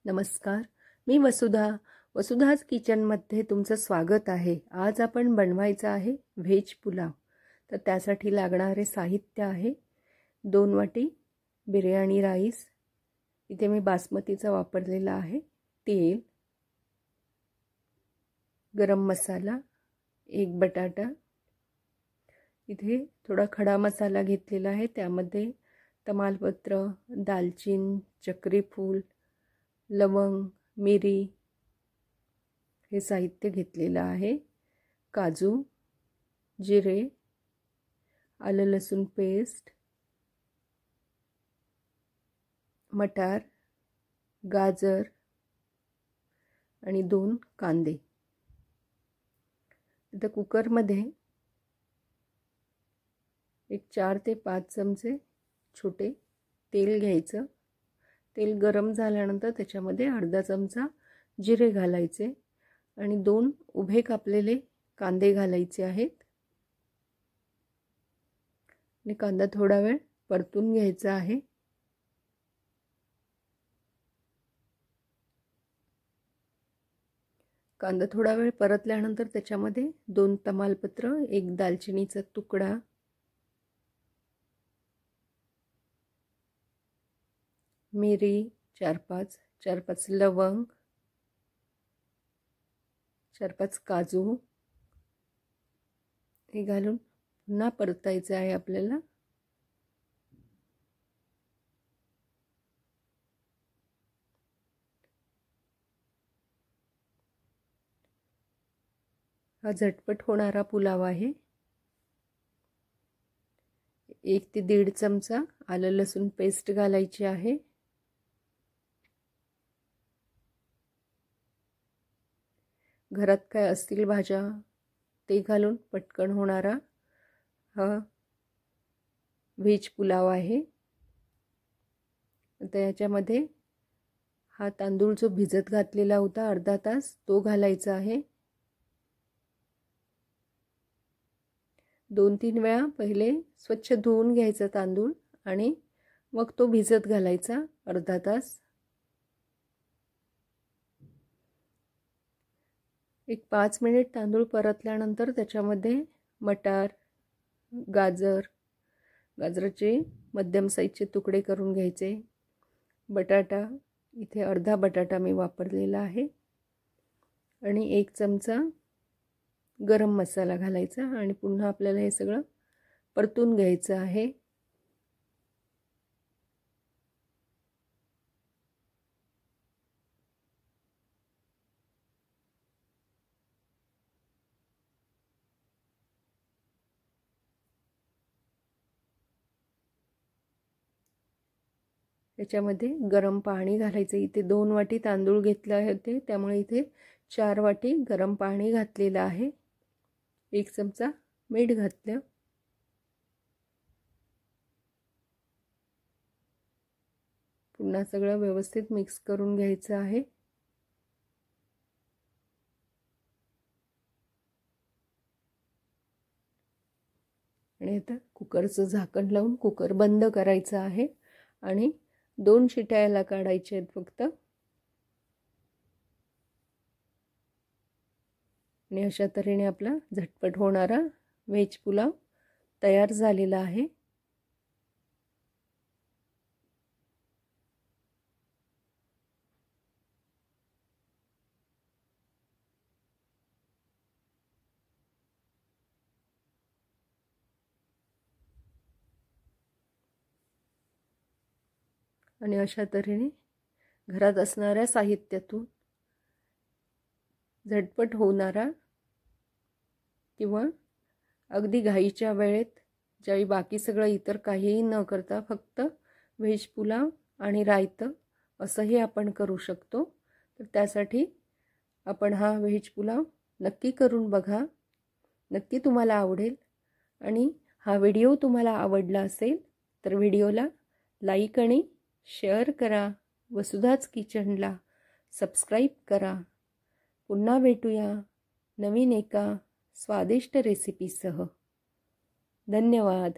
नमस्कार, मी वसुधाज किचनमध्ये तुमचं स्वागत आहे। आज आपण बनवायचं आहे व्हेज पुलाव। तर त्यासाठी लागणारे साहित्य आहे 2 वाटी बिर्याणी राईस, इथे मी बासमतीचा वापरलेला आहे, तेल, गरम मसाला, 1 बटाटा, इथे थोडा खडा मसाला घेतलेला आहे, त्यामध्ये तमालपत्र, दालचीन, चक्री फूल, लवंग, मिरी हे साहित्य घेतलेलं आहे। काजू, जिरे, आलं लसूण पेस्ट, मटार, गाजर आणि 2 कांदे। आता कुकरमध्ये एक 4 ते 5 चमचे छोटे तेल घ्यायचं। तेल गरम झाल्यानंतर त्याच्यामध्ये अर्धा चमचा जिरे घालायचे आणि 2 उभे कापलेले कांदे घालायचे आहेत आणि कांदा थोडा वेळ परतून घ्यायचा आहे। कांदा थोडा वेळ परतल्यानंतर त्याच्यामध्ये 2 तमालपत्र, 1 दालचिनीचा तुकडा, मिरी 4-5 लवंग, 4-5 काजू हे घालून पुन्हा परतायचं आहे आपल्याला। हा झटपट होणारा पुलाव आहे। 1 ते 1.5 चमचा आलं लसूण पेस्ट घालायची आहे। घरात काय असतील भाज्या ते घालून पटकन होणारा हा व्हेज पुलाव आहे। आता याच्यामध्ये हा तांदूळ जो भिजत घातलेला होता अर्धा तास तो घालायचा आहे। 2-3 वेळा पहिले स्वच्छ धुवून घ्यायचा तांदूळ आणि मग तो भिजत घालायचा अर्धा तास। एक 5 मिनिट तांदूळ परतल्यानंतर त्याच्यामध्ये मटार, गाजराचे मध्यम साईजचे तुकडे करून घ्यायचे। बटाटा, इथे अर्धा बटाटा मी वापरलेला आहे आणि 1 चमचा गरम मसाला घालायचा आणि पुन्हा आपल्याला हे सगळं परतून घ्यायचं आहे। याच्यामध्ये गरम पाणी घालायचं। इथे 2 वाटी तांदूळ घेतले होते, त्यामुळे इथे 4 वाटी गरम पाणी घातलेलं आहे। 1 चमचा मीठ घातलं। पुन्हा सगळं व्यवस्थित मिक्स करून घ्यायचं आहे। आणि आता कुकरचं झाकण लावून कुकर बंद करायचं आहे आणि 2 शिट्या याला काढायचे आहेत फक्त। आणि अशा तऱ्हेने आपला झटपट होणारा व्हेज पुलाव तयार झालेला आहे। आणि अशा तऱ्हेने घरात असणाऱ्या साहित्यातून झटपट होणारा किंवा अगदी घाईच्या वेळेत ज्यावेळी बाकी सगळं इतर काहीही न करता फक्त व्हेज पुलाव आणि रायतं असंही आपण करू शकतो। तर त्यासाठी आपण हा व्हेज पुलाव नक्की करून बघा, नक्की तुम्हाला आवडेल। आणि हा व्हिडिओ तुम्हाला आवडला असेल तर व्हिडिओला लाईक आणि शेअर करा, वसुधाज किचनला सबस्क्राईब करा। पुन्हा भेटूया नवीन एका स्वादिष्ट रेसिपीसह। धन्यवाद।